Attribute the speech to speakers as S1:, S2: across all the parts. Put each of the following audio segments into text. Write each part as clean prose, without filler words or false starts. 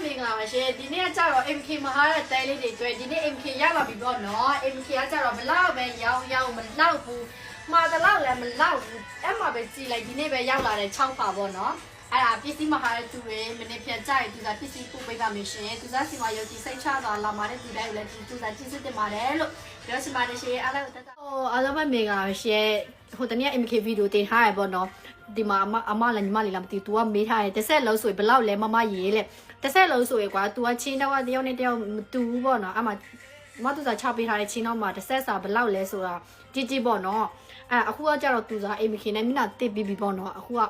S1: မင်္ဂလာပါရှင်ဒီနေ့ကကြတော့ MK မဟာတဲ့တဲလေးတွေတွေ့ဒီနေ့ MK ရလာပြီပေါ့နော် MK ကကြတော့မလောက်ပဲရောင်းမလောက်ဘူးမှာတလောက်လည်းမလောက်ဘူးအဲ့မှာပဲကြည်လိုက်ဒီနေ့ပဲရောက်လာတဲ့6ပါပေါ့နော်အဲ့ဒါပစ္စည်းမဟာတဲ့သူတွေမနေ့ပြန်ကြိုက်သူကပစ္စည်းပို့ပေးပါမယ်ရှင်သူစားစီမရုပ်ကြီးစိတ်ချသွားလာမှာတဲ့ဒီတိုင်းလည်းသူစားကြည့်စစ်တင်ပါတယ်လို့ပြောချင်ပါတယ်ရှင်အားလုံးတက်အားလုံးပဲမင်္ဂလာပါရှင်ဟိုတနေ့ MK ဗီဒီယိုတင်ထားရပေါ့နော်ဒီမှာအမလည်းညီမလေးလားမသိ तू ကမေးထားတယ်တစ်ဆက်လုံးဆိုရင်ဘယ်လောက်လဲမမရေးလေတစ်ဆက်လုံးဆိုရင်ကွာ तू ကချင်းတော့တယောက်နဲ့တယောက်မတူဘူးပေါ့နော်အမသူစားချပေးထားတဲ့ချင်းတော့မှာတစ်ဆက်စာဘယ်လောက်လဲဆိုတာကြည့်ပေါ့နော်အခုကကြတော့ तू စား MK နဲ့မိနာတစ်ပြီးပြီပေါ့နော်အခုက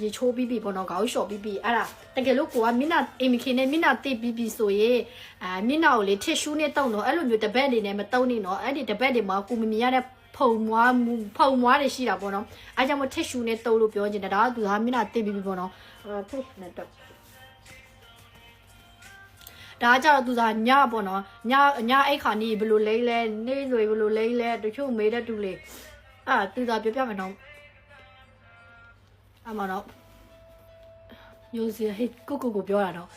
S1: ရေချိုးပြီးပြီပေါ့နော်ခေါင်းလျှော်ပြီးပြီအဲ့ဒါတကယ်လို့ကိုကမိနာ MK နဲ့မိနာတစ်ပြီးပြီဆိုရင်မိနာကိုလေထစ်ရှူးနဲ့တုံတော့အဲ့လိုမျိုးတပတ်နေနဲ့မတုံနေနော်အဲ့ဒီတပတ်တွေမှာကိုမမြင်ရတဲ့ဖုံမွားတွေရှိတာပေါ့နော်အားကြောင့်မထက်ရှူနဲ့တုံးလို့ပြောချင်တယ်ဒါကသူကမျက်နှာတင်ပြီးပေါ့နော်ထက်နဲ့တော့ဒါကကြတော့သူကညပေါ့နော်ညအိတ်ခါနေဘယ်လိုလိမ့်လဲနေဆိုဘယ်လိုလိမ့်လဲတချို့မေးတဲ့တူလေသူကပြောပြမယ်နော်အမနော်ရိုးစီဟိကိုပြောတာတော့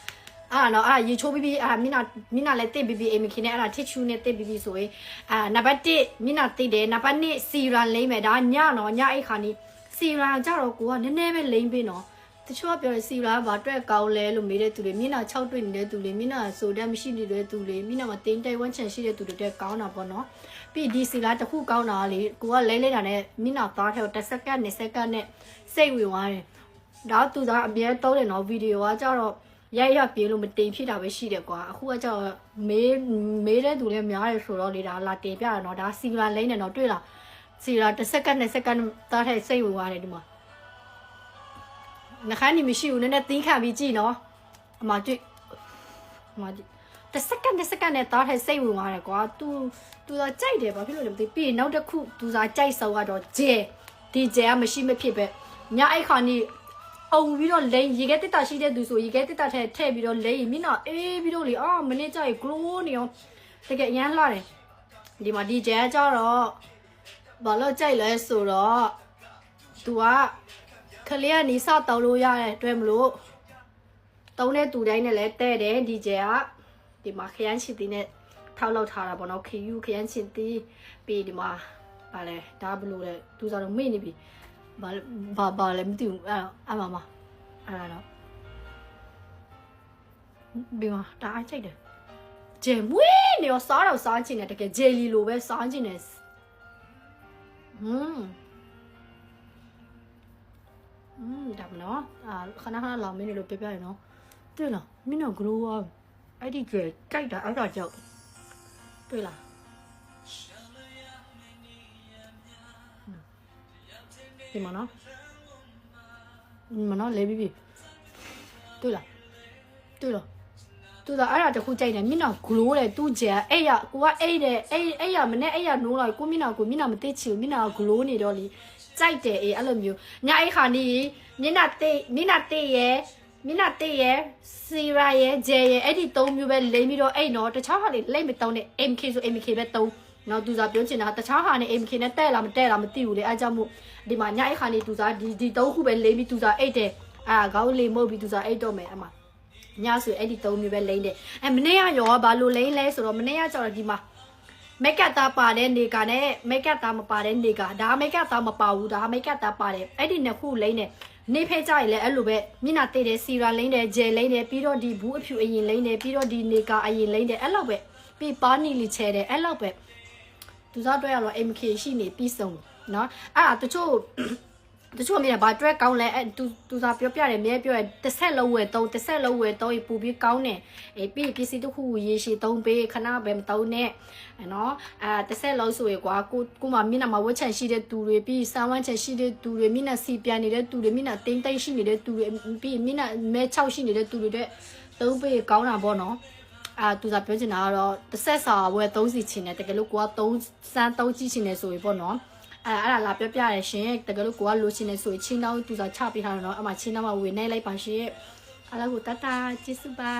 S1: နော်ရေချိုးပြီးမျက်နှာလည်းတစ်ပြီးMK နဲ့အဲ့ဒါထစ်ချူနဲ့တစ်ပြီးဆိုရင်နံပါတ်1မျက်နှာတစ်တယ်နံပါတ်2စီရန်လိမ့်မယ်ဒါညနော်ညအိတ်ခါနေစီရန်ကြတော့ကိုကနည်းနည်းပဲလိမ့်ပေးနော်တချို့ကပြောတယ်စီရန်ကဘာတွက်ကောင်းလဲလို့မေးတဲ့သူတွေမျက်နှာ6တွေ့နေတဲ့သူတွေမျက်နှာဆိုတဲ့မရှိနေတဲ့သူတွေမျက်နှာမှာတင်းတိုင်ဝမ်းချန်ရှိတဲ့သူတွေတက်ကောင်းတာပေါ့နော်ပြီးဒီစီရန်တစ်ခုကောင်းတာလေကိုကလိမ့်တာနဲ့မျက်နှာသားထဲ10စက္ကန့်20စက္ကန့်နဲ့စိတ်ဝင်သွားတယ်ဒါသူကအမြဲသုံးတယ်နော်ဗီဒီယိုကကြတော့ရပြေးလို့မတင်ဖြစ်တာပဲရှိတယ်ကွာအခုကကြောက်မေးတဲ့သူလည်းများတယ်ဆိုတော့လေဒါလာတင်ပြတာနော်ဒါစီလာလိမ့်နေတော့တွေ့လားစီလာ10စက္ကန့်20စက္ကန့်တားထဲစိတ်ဝင်သွားတယ်ဒီမှာနှခမ်းနေမရှိဘူးနည်းနည်းသင်းခံပြီးကြည့်နော်အမတွေ့10စက္ကန့်20စက္ကန့်နဲ့တားထဲစိတ်ဝင်သွားတယ်ကွာ तू ကကြိုက်တယ်ဘာဖြစ်လို့လဲမသိပြီးနောက်တစ်ခု तू စာကြိုက်စောကတော့ဂျဲဒီဂျဲကမရှိမဖြစ်ပဲညအိုက်ခါနေအောင်ပြီးတော့လိန်ရေခဲတက်တာရှိတဲ့သူဆိုရေခဲတက်တာထဲထည့်ပြီးတော့လိန်မိနော်အေးပြီးတော့လေမနေ့ကျရင် glow နေအောင်တကယ်အရန်လှတယ်ဒီမှာဒီကျဲကြတော့ဘာလို့ကြိုက်လဲဆိုတော့ तू ကခလေးကနေစတောင်းလို့ရတယ်တွေ့မလို့တုံးတဲ့သူတိုင်းနဲ့လည်းတဲ့တယ်ဒီကျဲကဒီမှာခရမ်းချစ်တီးနဲ့ထောက်လောက်ထားတာပေါ့နော်ခရမ်းချစ်တီးပြီးဒီမှာဗာလဲဒါဘလို့လဲ तू စားတော့မေ့နေပြီဘာလဲမသိဘူးအဲ့မအဲ့တော့ဘယ်မှာတားချိတ်တယ်ဂျယ်မွေးနေရောစားတော့စားချင်တယ်တကယ်ဂျယ်လီလိုပဲစားချင်တယ်ဒါမနော်ခဏလောင်မင်းတို့ပြပြရနော်တွေ့လားမင်းတို့ grow up အဲ့ဒီဂျယ်ကြိုက်တာအဲ့ဒါကြောက်တွေ့လားဒီမှာနော်လဲပြီးပြီတွေ့လားသူကအဲ့ဒါတခုကြိုက်တယ်မျက်နှာ glow တယ်သူကြအဲ့ရကိုကအဲ့တယ်အဲ့ရမနဲ့အဲ့ရနိုးလိုက်ကိုမျက်နှာမသိချင်ဘူးမျက်နှာ glow နေတော့လေကြိုက်တယ်အဲ့လိုမျိုးညအိခါနေမျက်နှာတိရဲ့စီရာရဲ့ဂျယ်ရဲ့အဲ့ဒီ၃မျိုးပဲလိမ့်ပြီးတော့အဲ့နော်တခြားဟာလေလိမ့်မတုံးနဲ့ MK ဆို MK ပဲတုံးနော်သူစားပြောချင်တာတခြားဟာနဲ့ MK နဲ့တဲ့လားမသိဘူးလေအားကြောင့်မို့ဒီမှာညအိခါနေသူစားဒီ၃ခုပဲလိမ့်ပြီးသူစားအိတ်တယ်ခေါင်းလေးမုတ်ပြီးသူစားအိတ်တော့မယ်အမညဆိုအဲ့ဒီ၃မျိုးပဲလိမ့်တယ်မနေ့ကရောဘာလို့လိမ့်လဲဆိုတော့မနေ့ကကြောက်ဒီမှာမိတ်ကပ်သားပါတဲ့နေကနဲ့မိတ်ကပ်သားမပါတဲ့နေကဒါမိတ်ကပ်သားမပါဘူးဒါမိတ်ကပ်သားပါတယ်အဲ့ဒီနှစ်ခုလိမ့်တယ်နေဖဲကြရလဲအဲ့လိုပဲမျက်နှာတိတ်တယ်စီရာလိမ့်တယ်ဂျယ်လိမ့်တယ်ပြီးတော့ဒီဘူးအဖြူအရင်လိမ့်တယ်ပြီးတော့ဒီနေကအရင်လိမ့်တယ်အဲ့လောက်ပဲပြီးပါနီလီချဲတယ်အဲ့လောက်ပဲသူစားတွဲရတော့ MK ရှိနေပြီးဆုံးเนาะတချို့မြင်ဘာတွဲကောင်းလဲသူစားပြောပြတယ်မြဲပြောတယ်တစ်ဆက်လုံးဝယ်သုံးပူပြီးကောင်းတယ်ပြီးပစ္စည်းတစ်ခုရေရှည်သုံးပေးခဏပဲမသုံးနဲ့เนาะတစ်ဆက်လုံးဆိုရကွာကိုမှမျက်နှာမှာဝက်ချန်ရှိတဲ့သူတွေပြီးစမ်းဝမ်းချန်ရှိတဲ့သူတွေမျက်နှာစီပြန်နေတဲ့သူတွေမျက်နှာတင်းတိတ်ရှိနေတဲ့သူတွေပြီးမျက်နှာမဲ6ရှိနေတဲ့သူတွေတဲ့သုံးပေးကောင်းတာပေါ့နော်သူစားပြောချင်တာကတော့တစ်ဆက်စာဝယ်3စီချင်တယ်တကယ်လို့ကိုက3ကြည့်ချင်တယ်ဆိုရင်ပေါ့နော်အဲ့ဒါလာပြောပြရရှင်တကယ်လို့ကိုကလိုချင်နေဆိုရင်ချင်းတောင်းသူစားချပေးထားတယ်နော်အမှချင်းတောင်းမှာဝင်နေလိုက်ပါရှင်အဲ့ဒါကိုတတကျေးဇူးပါ